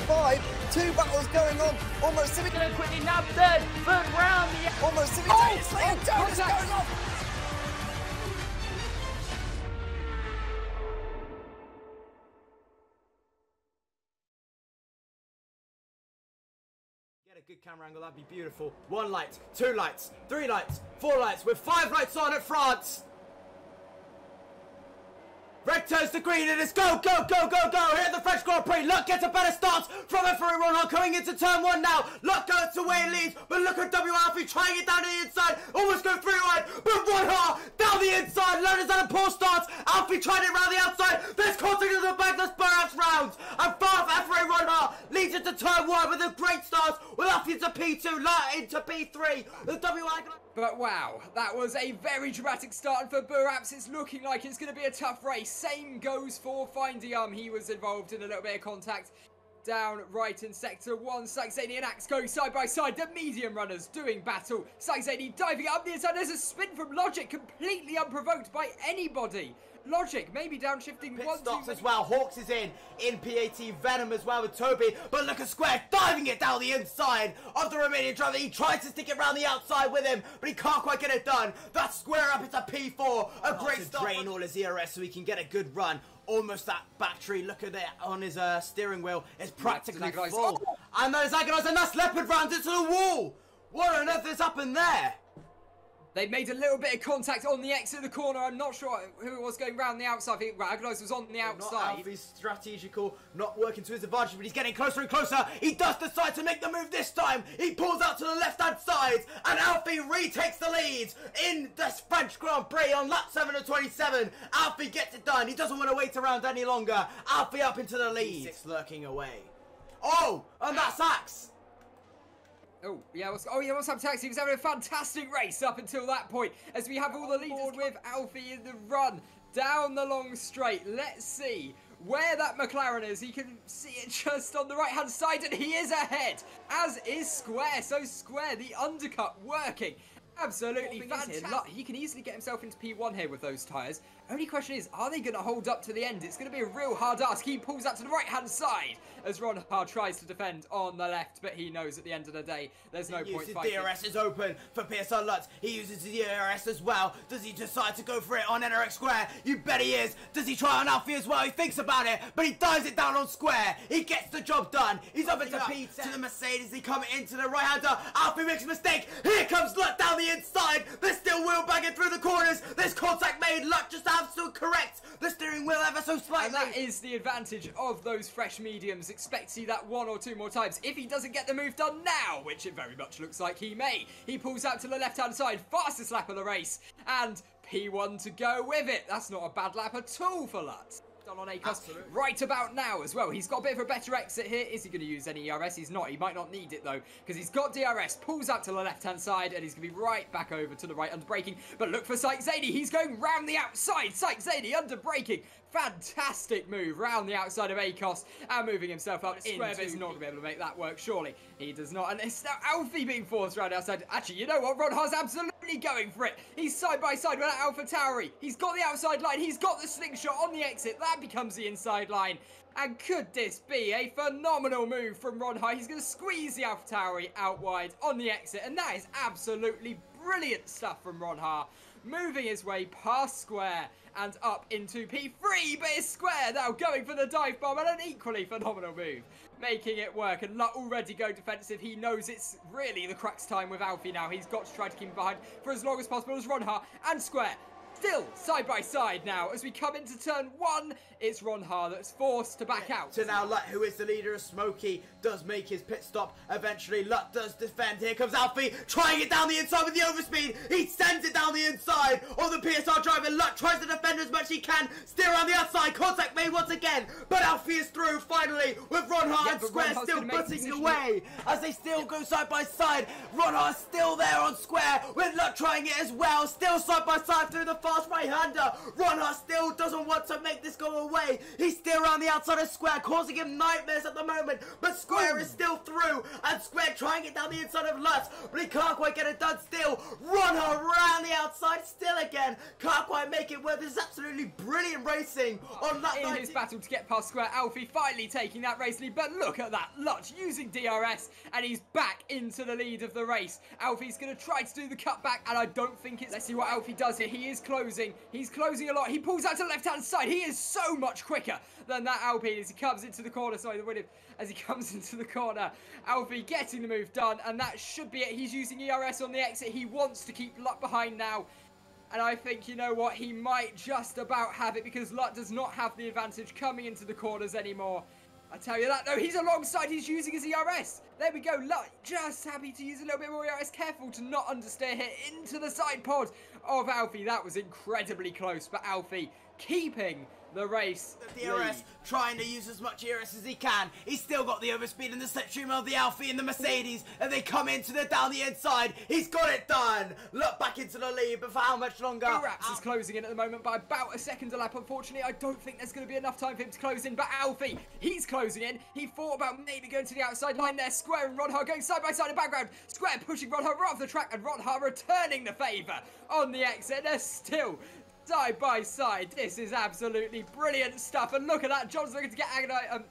5. 2 battles going on. Almost simultaneously. Quickly now third round. Almost simultaneously. Jonas going off. Get a good camera angle, that'd be beautiful. 1 light, 2 lights, 3 lights, 4 lights, with 5 lights on at France. Red turns to green and it's go, go, go, go, go. Here at the French Grand Prix. Luck gets a better start from FRA Esports coming into turn 1 now. Luck goes to where it leads, but look at W Alfie trying it down to the inside. Almost go 3 wide, but Ron down the inside. Leonard's had a poor start. Alfie tried it around the outside. There's contact in the back. Let's burn out rounds. And FRA Ron leads into turn 1 with a great start. With Alfie into P2, Luck into P3. The W Alfie. But wow, that was a very dramatic start for Buraps. It's looking like it's going to be a tough race. Same goes for Findium. He was involved in a little bit of contact down right in sector 1. Saxeni and Axe going side by side. The medium runners doing battle. Saxeni diving up the inside. There's a spin from Logic, completely unprovoked by anybody. Logic maybe downshifting Pit 1 stops as well. Hawks is in PAT. Venom as well with Toby, but look at Square diving it down the inside of the Romanian driver. He tries to stick it around the outside with him, but he can't quite get it done. That's Square up into P4. A great start. Drain all his ERS so he can get a good run. Almost that battery, look at it on his steering wheel, is practically full. And there's Agonize, and that's Leopard rounds into the wall. What on earth has happened there? They made a little bit of contact on the exit of the corner. I'm not sure who it was going round the outside. I think Agonize was on the outside. Not Alfie's strategical, not working to his advantage, but he's getting closer and closer. He does decide to make the move this time. He pulls out to the left-hand side, and Alfie retakes the lead in this French Grand Prix on lap 7 of 27. Alfie gets it done. He doesn't want to wait around any longer. Alfie up into the lead. 6 lurking away. Oh, and that's Axe. What's up, Taxi? He was having a fantastic race up until that point, as we have all the leaders with Alfie in the run down the long straight. Let's see where that McLaren is. He can see it just on the right-hand side, and he is ahead, as is Square. So Square, the undercut working. Absolutely fantastic. He can easily get himself into P1 here with those tyres. Only question is, are they going to hold up to the end? It's going to be a real hard ask. He pulls out to the right-hand side as Ron tries to defend on the left, but he knows at the end of the day, there's no point fighting. DRS is open for PSR Lutz. He uses the DRS as well. Does he decide to go for it on NRX Square? You bet he is. Does he try on Alfie as well? He thinks about it, but he dives it down on Square. He gets the job done. He's up into P10 to the Mercedes. He come into the right-hander. Alfie makes a mistake. Here comes Lutz down the inside. They're still wheel banging through the corners. There's contact made. Lutz just has to correct the steering wheel ever so slightly. And that is the advantage of those fresh mediums. Expect to see that 1 or 2 more times. If he doesn't get the move done now, which it very much looks like he may, he pulls out to the left-hand side. Fastest lap of the race. And P1 to go with it. That's not a bad lap at all for Lutz. On Acos right about now as well. He's got a bit of a better exit here. Is he going to use any ERS? He's not. He might not need it though, because he's got DRS. Pulls out to the left-hand side, and he's going to be right back over to the right under braking. But look for Syke Zadie. He's going round the outside. Syke Zadie under braking. Fantastic move round the outside of Acos and moving himself up into Square. He's not going to be able to make that work, surely. He does not. And it's now Alfie being forced round outside. Actually, you know what? Ron Haas absolutely going for it. He's side by side with Alpha Tauri. He's got the outside line. He's got the slingshot on the exit. That becomes the inside line. And could this be a phenomenal move from Ron High? He's going to squeeze the Alpha Tauri out wide on the exit. And that is absolutely brilliant stuff from Ron Ha. Moving his way past Square and up into P3, but it's Square now going for the dive bomb, and an equally phenomenal move, making it work. And Lutt already go defensive. He knows it's really the crux time with Alfie now. He's got to try to keep him behind for as long as possible as Ronha and Square. Still side by side now as we come into turn 1. It's Ronha that's forced to back out. So now Lutt, who is the leader of Smokey, does make his pit stop. Eventually Lutt does defend. Here comes Alfie trying it down the inside with the overspeed. He sends it down the inside of the PSR driver. Lutt tries to defend as much as he can. Steer around the outside. Contact made once again. But Alfie is through finally with Ronha and Square still butting away as they still go side by side. Ronha still there on Square with Lutt trying it as well. Still side by side through the fast right-hander. Ronha still doesn't want to make this go away. He's still around the outside of Square, causing him nightmares at the moment. But Square is still through, and Square trying it down the inside of Lutz, but he can't quite get it done still. Ronha around the outside still again. Can't quite make it work. This is absolutely brilliant racing on lap 19. battle to get past Square. Alfie finally taking that race lead, but look at that. Lutch using DRS, and he's back into the lead of the race. Alfie's going to try to do the cutback, and I don't think it's... Let's see what Alfie does here. He is closing. He's closing a lot. He pulls out to the left-hand side. He is so much quicker than that Alpine as he comes into the corner. Sorry, the William, as he comes into the corner. Alfie getting the move done, and that should be it. He's using ERS on the exit. He wants to keep Luck behind now. And I think, you know what, he might just about have it because Luck does not have the advantage coming into the corners anymore. I tell you that. No, he's alongside. He's using his ERS. There we go. Luck just happy to use a little bit more ERS. Careful to not understeer here into the side pod of Alfie. That was incredibly close, but Alfie keeping the race. The DRS trying to use as much ERS as he can. He's still got the overspeed and the slipstream of the Alfie and the Mercedes, and they come into the down the inside. He's got it done. Look back into the lead, but for how much longer? Raps is closing in at the moment by about a second a lap. Unfortunately, I don't think there's going to be enough time for him to close in, but Alfie, he's closing in. He thought about maybe going to the outside line there. Square and Rodhar going side by side in the background. Square pushing Rodhar right off the track, and Rodhar returning the favour on the exit. They're still side by side. This is absolutely brilliant stuff, and look at that. John's looking to get Agonite.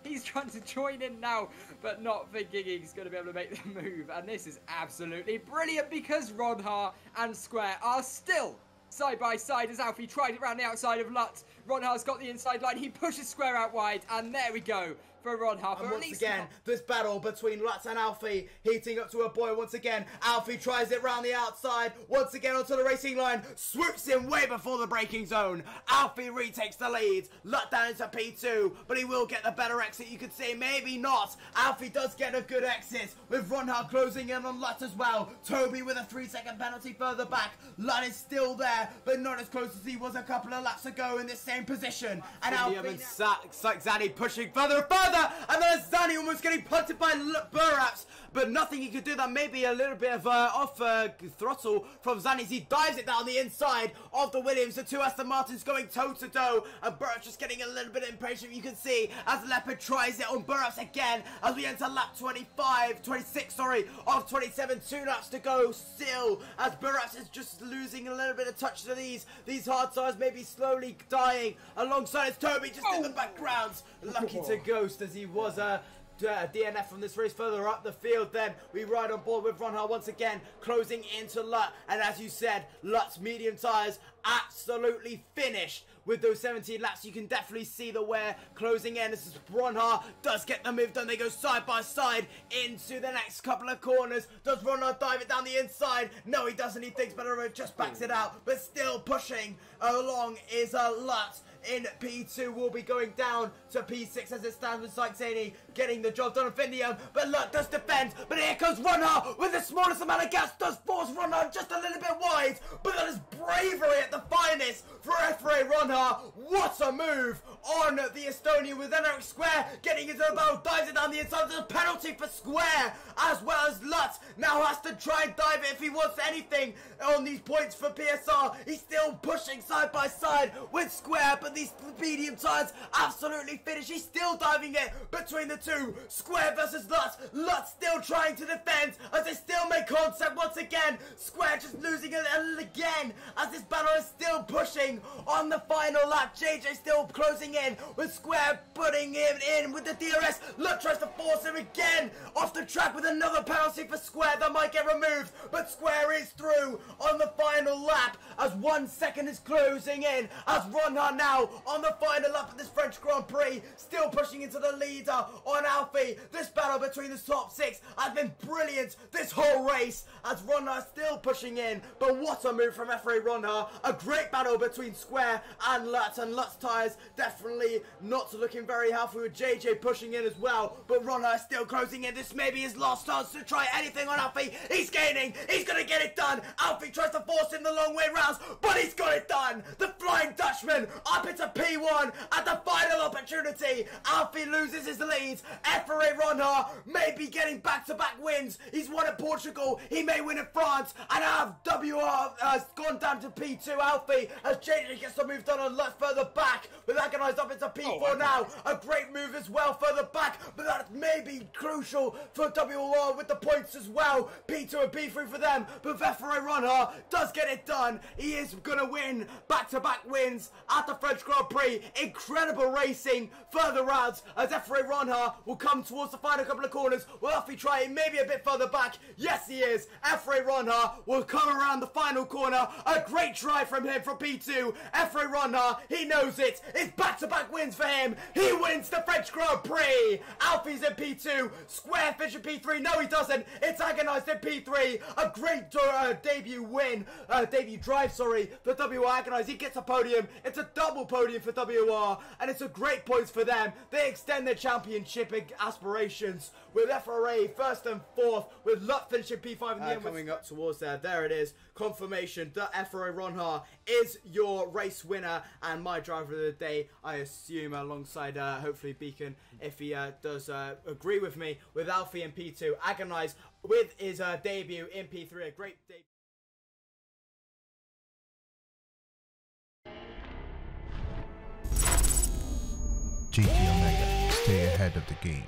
He's trying to join in now, but not thinking he's going to be able to make the move, and this is absolutely brilliant because Rodhar and Square are still side by side as Alfie tried it around the outside of Lutz. Rodhar's got the inside line. He pushes Square out wide, and there we go for Rodhar. And once again, this battle between Lutz and Alfie heating up to a boil once again. Alfie tries it round the outside, once again onto the racing line, swoops in way before the braking zone. Alfie retakes the lead. Lutz down into P2, but he will get the better exit. You could say maybe not. Alfie does get a good exit with Rodhar closing in on Lutz as well. Toby with a 3-second penalty further back. Lutz is still there, but not as close as he was a couple of laps ago in this same position. And Alfie and Zani pushing further and further. And then Zani almost getting punted by Burraps, but nothing he could do. That may be a little bit of off throttle from Zani as he dives it down the inside of the Williams. The two Aston Martins going toe-to-toe, and Burraps just getting a little bit impatient. You can see as Leopard tries it on Burraps again as we enter lap 26 of 27. 2 laps to go still as Burraps is just losing a little bit of touch to these hard tires, maybe slowly dying alongside his Toby just in the background. Lucky to ghost as he was a DNF from this race further up the field. Then we ride on board with Rodhar once again, closing into Lutz. And as you said, Lutz's medium tyres absolutely finished with those 17 laps. You can definitely see the wear closing in. This is Rodhar does get the move done. They go side by side into the next couple of corners. Does Rodhar dive it down the inside? No, he doesn't. He thinks better of it, just backs it out. But still pushing along is Lutz. In P2 will be going down to P6 as it stands with Sykes-Aney getting the job done on Findium, but Lutz does defend, but here comes Rodhar with the smallest amount of gas, does force Rodhar just a little bit wide, but that is bravery at the finest for FRA Rodhar. What a move on the Estonian with Eric Square getting into the battle, dives it down the inside. There's a penalty for Square as well as Lutz now has to try and dive it if he wants anything on these points for PSR. He's still pushing side by side with Square, but these medium tyres absolutely finished. He's still diving it between the two. Square versus Lutz. Lutz still trying to defend as they still make contact once again. Square just losing a little again as this battle is still pushing on the final lap. JJ still closing in with Square putting him in with the DRS. Lutz tries to force him again off the track with another penalty for Square that might get removed, but Square is through on the final lap as 1 second is closing in as Rodhar now on the final lap of this French Grand Prix, still pushing into the leader on Alfie. This battle between the top 6 has been brilliant this whole race as Rodhar still pushing in, but what a move from FRA Rodhar. A great battle between Square and Lutz tyres definitely not looking very healthy with JJ pushing in as well, but Rodhar still closing in. This may be his last chance to try anything on Alfie. He's gaining, he's going to get it done. Alfie tries to force him the long way round, but he's got it done. The Flying Dutchman up into P1 at the final opportunity. Alfie loses his lead. FRA Rodhar may be getting back-to-back wins. He's won at Portugal. He may win at France. And WR has gone down to P2. Alfie as JJ gets the move done on Lutz further back with agonized up into P4 now. A great move as well further back, but that may be crucial for WR with the points as well. P2 and P3 for them, but FRA Rodhar does get it done. He is going to win back-to-back wins at the French Grand Prix. Incredible race racing further rounds as FRA Ronha will come towards the final couple of corners. Will Alfie try it maybe a bit further back? Yes, he is. FRA Ronha will come around the final corner. A great try from him from P2. FRA Ronha, he knows it. It's back-to-back wins for him. He wins the French Grand Prix. Alfie's in P2. Squarefish in P3. No, he doesn't. It's Agonized in P3. A great debut drive, sorry, for WR Agonized. He gets a podium. It's a double podium for WR, and it's a great points for them. They extend their championship aspirations with FRA first and fourth, with Luck finishing P5 in the end. Coming up towards there it is. Confirmation that FRA Ronha is your race winner and my driver of the day, I assume, alongside hopefully Beacon, if he does agree with me, with Alfie in P2. Agonized with his debut in P3, a great debut. GT Omega, stay ahead of the game.